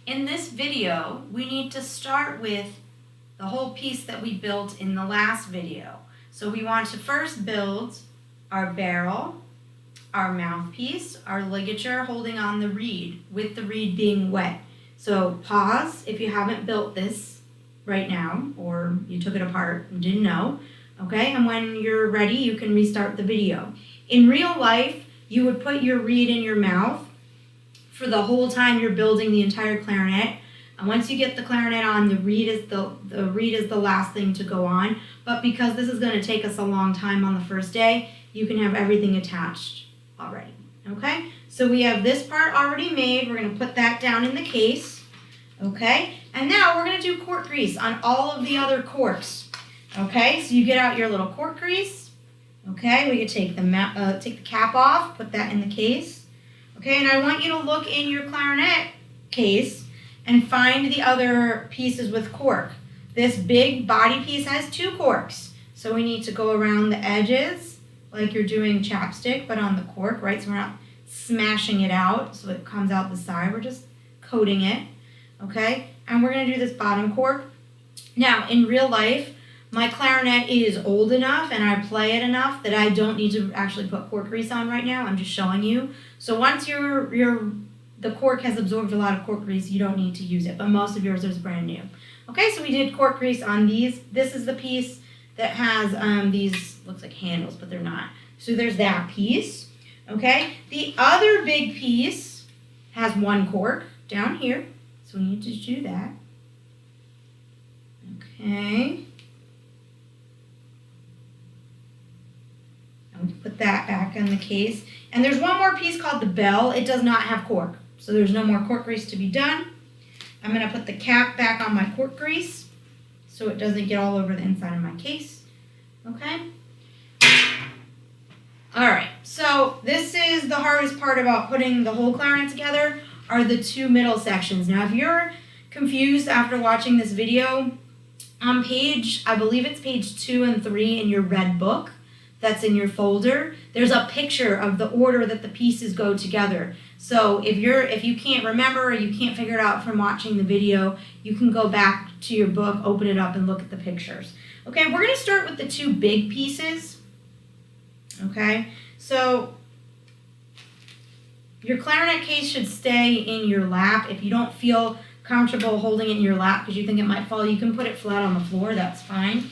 In this video, we need to start with the whole piece that we built in the last video. So we want to first build our barrel, our mouthpiece, our ligature holding on the reed, with the reed being wet. So pause if you haven't built this right now, or you took it apart and didn't know, okay? And when you're ready, you can restart the video. In real life, you would put your reed in your mouth for the whole time you're building the entire clarinet. And once you get the clarinet on, the reed is the last thing to go on. But because this is going to take us a long time on the first day, you can have everything attached already. Okay? So we have this part already made. We're going to put that down in the case. Okay? And now we're going to do cork grease on all of the other corks. Okay? So you get out your little cork grease. Okay? We can take the cap off, put that in the case. Okay? And I want you to look in your clarinet case and find the other pieces with cork. This big body piece has 2 corks. So we need to go around the edges like you're doing chapstick, but on the cork, right? So we're not smashing it out so it comes out the side. We're just coating it, okay? And we're gonna do this bottom cork. Now, in real life, my clarinet is old enough and I play it enough that I don't need to actually put cork grease on right now. I'm just showing you. So once the cork has absorbed a lot of cork grease, you don't need to use it, but most of yours is brand new. Okay, so we did cork grease on these. This is the piece that has these, looks like handles, but they're not. So there's that piece, okay? The other big piece has 1 cork down here, so we need to do that. Okay. And we put that back in the case. And there's one more piece called the bell. It does not have cork, so there's no more cork grease to be done. I'm going to put the cap back on my cork grease so it doesn't get all over the inside of my case. Okay? Alright, so this is the hardest part about putting the whole clarinet together, are the 2 middle sections. Now if you're confused after watching this video, on I believe it's page 2 and 3 in your red book that's in your folder, there's a picture of the order that the pieces go together. So if you can't remember or you can't figure it out from watching the video, you can go back to your book, open it up, and look at the pictures. Okay, we're going to start with the 2 big pieces. Okay, so your clarinet case should stay in your lap. If you don't feel comfortable holding it in your lap because you think it might fall, you can put it flat on the floor, that's fine.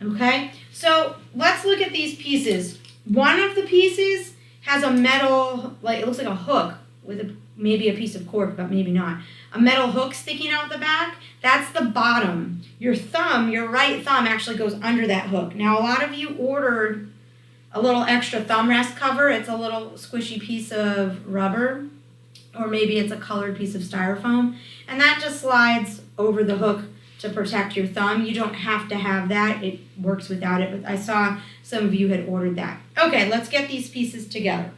Okay, so let's look at these pieces. One of the pieces has a metal, like it looks like a hook with maybe a piece of cork, but maybe not. A metal hook sticking out the back, that's the bottom. Your thumb, your right thumb actually goes under that hook. Now a lot of you ordered a little extra thumb rest cover. It's a little squishy piece of rubber, or maybe it's a colored piece of styrofoam, and that just slides over the hook to protect your thumb. You don't have to have that. It works without it, but I saw some of you had ordered that. Okay, let's get these pieces together.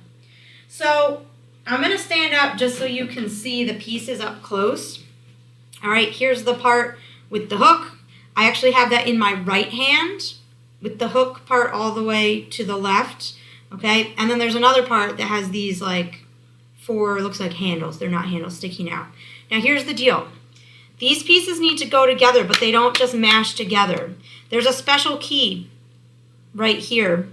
So I'm going to stand up just so you can see the pieces up close. All right, here's the part with the hook. I actually have that in my right hand with the hook part all the way to the left. Okay, and then there's another part that has these like 4, looks like handles. They're not handles sticking out. Now here's the deal. These pieces need to go together, but they don't just mash together. There's a special key right here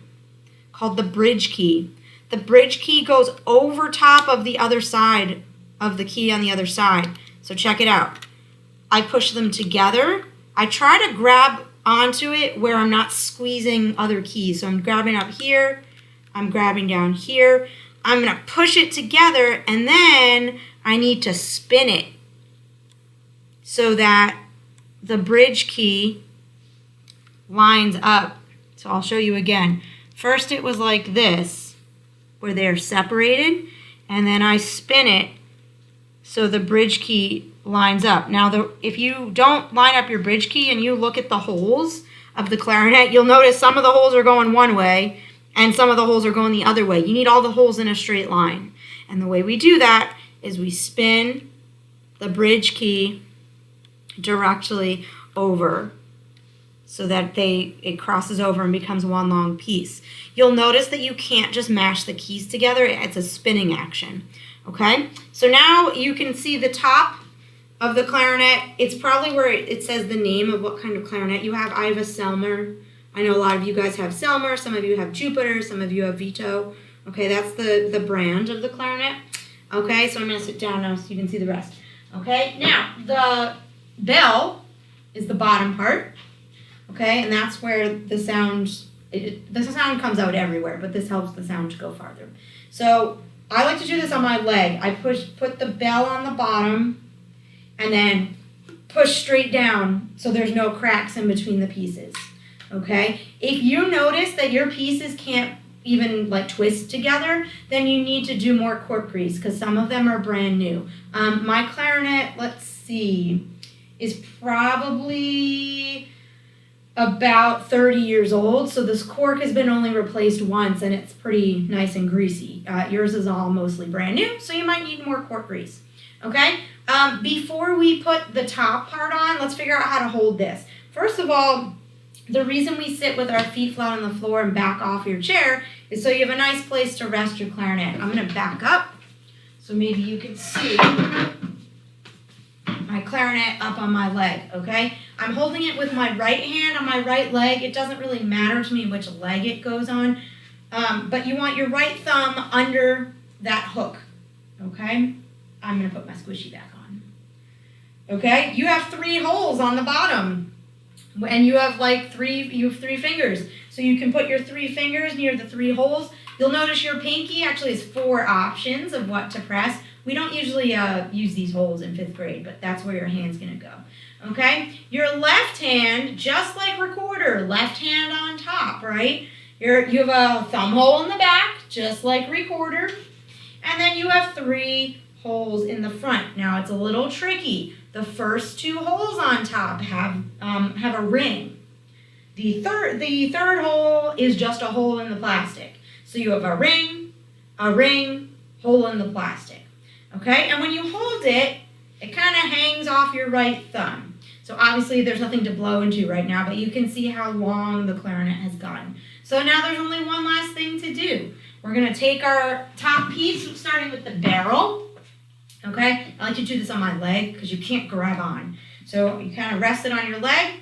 called the bridge key. The bridge key goes over top of the other side of the key on the other side. So check it out. I push them together. I try to grab onto it where I'm not squeezing other keys. So I'm grabbing up here. I'm grabbing down here. I'm going to push it together, and then I need to spin it so that the bridge key lines up. So I'll show you again. First it was like this, where they're separated, and then I spin it so the bridge key lines up. Now, if you don't line up your bridge key and you look at the holes of the clarinet, you'll notice some of the holes are going one way and some of the holes are going the other way. You need all the holes in a straight line. And the way we do that is we spin the bridge key directly over so that it crosses over and becomes one long piece. You'll notice that you can't just mash the keys together. It's a spinning action. Okay? So now you can see the top of the clarinet. It's probably where it says the name of what kind of clarinet you have. I have a Selmer. I know a lot of you guys have Selmer. Some of you have Jupiter. Some of you have Vito. Okay, that's the brand of the clarinet. Okay, so I'm going to sit down now so you can see the rest. Okay, now the bell is the bottom part. Okay, and that's where the sound comes out everywhere, but this helps the sound to go farther. So I like to do this on my leg. I put the bell on the bottom and then push straight down so there's no cracks in between the pieces. Okay, if you notice that your pieces can't even like twist together, then you need to do more cork grease because some of them are brand new. My clarinet, let's see, is probably about 30 years old, so this cork has been only replaced once and it's pretty nice and greasy. Yours is all mostly brand new, so you might need more cork grease. Okay, before we put the top part on, let's figure out how to hold this. First of all, the reason we sit with our feet flat on the floor and back off your chair is so you have a nice place to rest your clarinet. I'm going to back up so maybe you can see my clarinet up on my leg, okay? I'm holding it with my right hand on my right leg. It doesn't really matter to me which leg it goes on, but you want your right thumb under that hook, okay? I'm going to put my squishy back on. Okay, you have 3 holes on the bottom. And you have three fingers. So you can put your 3 fingers near the 3 holes. You'll notice your pinky actually has 4 options of what to press. We don't usually use these holes in 5th grade, but that's where your hand's gonna go. Okay? Your left hand, just like recorder, left hand on top, right? You have a thumb hole in the back, just like recorder. And then you have 3 holes in the front. Now it's a little tricky. The first 2 holes on top have a ring. The third hole is just a hole in the plastic. So you have a ring, hole in the plastic. Okay, and when you hold it, it kind of hangs off your right thumb. So obviously there's nothing to blow into right now, but you can see how long the clarinet has gotten. So now there's only one last thing to do. We're going to take our top piece, starting with the barrel. Okay, I like to do this on my leg because you can't grab on. So you kind of rest it on your leg,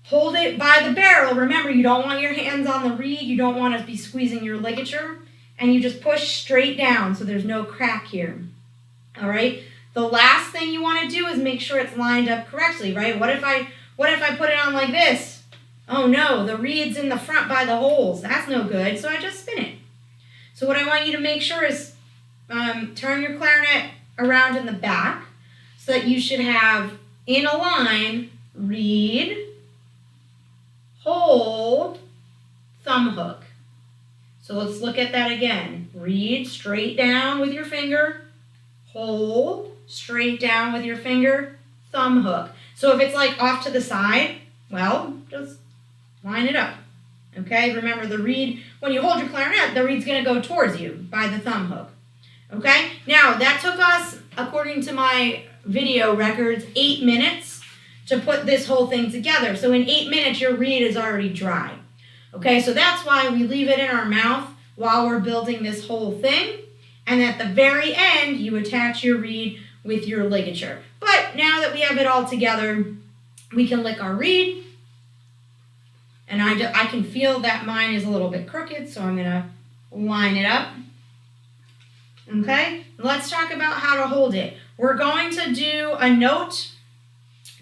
hold it by the barrel. Remember, you don't want your hands on the reed. You don't want to be squeezing your ligature. And you just push straight down so there's no crack here. All right, the last thing you want to do is make sure it's lined up correctly, right? What if I put it on like this? Oh no, the reed's in the front by the holes. That's no good, so I just spin it. So what I want you to make sure is turn your clarinet around in the back so that you should have in a line reed, hole, thumb hook. So let's look at that again. Reed straight down with your finger, hole straight down with your finger, thumb hook. So if it's like off to the side, well, just line it up. Okay, remember the reed, when you hold your clarinet, the reed's gonna go towards you by the thumb hook. Okay, now that took us, according to my video records, 8 minutes to put this whole thing together. So in 8 minutes, your reed is already dry. Okay, so that's why we leave it in our mouth while we're building this whole thing. And at the very end, you attach your reed with your ligature. But now that we have it all together, we can lick our reed. And I can feel that mine is a little bit crooked, so I'm gonna line it up. Okay, let's talk about how to hold it. We're going to do a note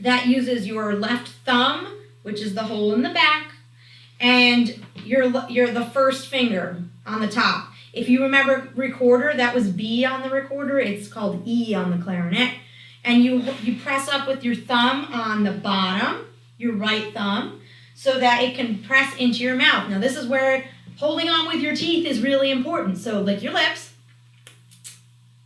that uses your left thumb, which is the hole in the back, and you're the first finger on the top. If you remember recorder, that was B on the recorder. It's called E on the clarinet. And you press up with your thumb on the bottom, your right thumb, so that it can press into your mouth. Now this is where holding on with your teeth is really important. So lick your lips.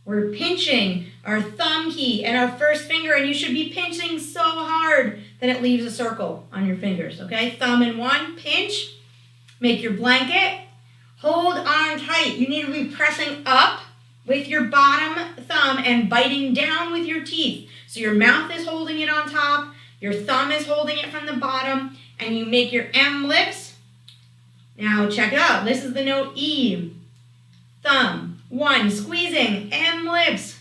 We're pinching our thumb key and our first finger, and you should be pinching so hard that it leaves a circle on your fingers, okay? Thumb in one, pinch, make your blanket, hold on tight. You need to be pressing up with your bottom thumb and biting down with your teeth. So your mouth is holding it on top, your thumb is holding it from the bottom, and you make your M lips. Now check it out. This is the note E. Thumb, 1, squeezing, M lips.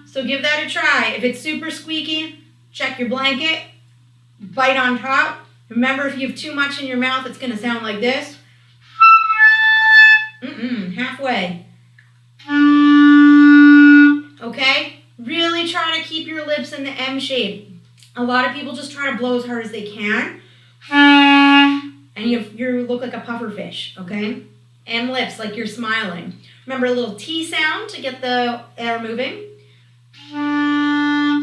So give that a try. If it's super squeaky, check your blanket, bite on top. Remember, if you have too much in your mouth, it's going to sound like this. Halfway. Okay? Really try to keep your lips in the M shape. A lot of people just try to blow as hard as they can. And you look like a puffer fish, okay? M lips, like you're smiling. Remember a little T sound to get the air moving.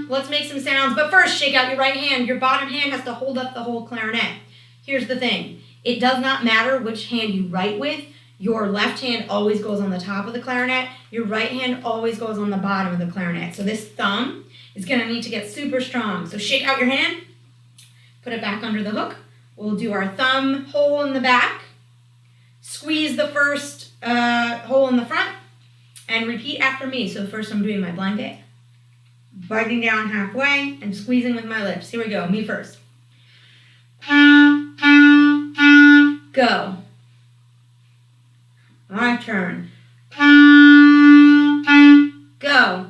Let's make some sounds, but first shake out your right hand. Your bottom hand has to hold up the whole clarinet. Here's the thing. It does not matter which hand you write with. Your left hand always goes on the top of the clarinet. Your right hand always goes on the bottom of the clarinet. So this thumb is going to need to get super strong. So shake out your hand. Put it back under the hook. We'll do our thumb hole in the back. Squeeze the first hole in the front. And repeat after me. So first I'm doing my blanket. Biting down halfway and squeezing with my lips. Here we go. Me first. Go. My turn. Go.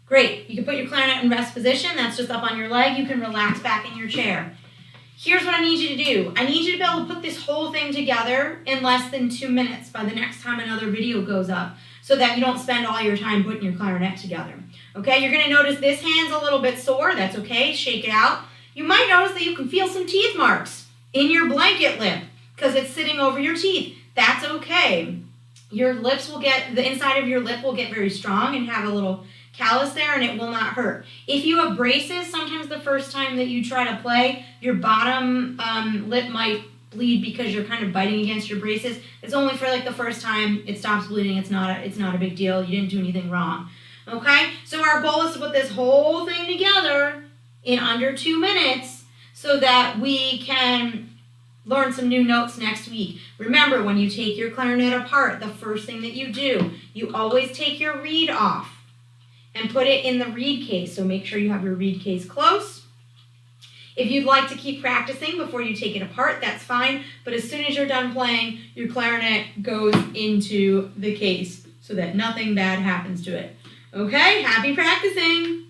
Great. You can put your clarinet in rest position. That's just up on your leg. You can relax back in your chair. Here's what I need you to do. I need you to be able to put this whole thing together in less than 2 minutes by the next time another video goes up, so that you don't spend all your time putting your clarinet together. Okay, you're going to notice this hand's a little bit sore. That's okay. Shake it out. You might notice that you can feel some teeth marks in your blanket lip because it's sitting over your teeth. That's okay. Your lips will get, the inside of your lip will get very strong and have a little callus there, and it will not hurt. If you have braces, sometimes the first time that you try to play, your bottom lip might bleed because you're kind of biting against your braces. It's only for like the first time. It stops bleeding. It's not a big deal. You didn't do anything wrong. Okay? So our goal is to put this whole thing together in under 2 minutes so that we can learn some new notes next week. Remember, when you take your clarinet apart, the first thing that you do, you always take your reed off and put it in the reed case. So make sure you have your reed case close. If you'd like to keep practicing before you take it apart, that's fine. But as soon as you're done playing, your clarinet goes into the case so that nothing bad happens to it. Okay, happy practicing.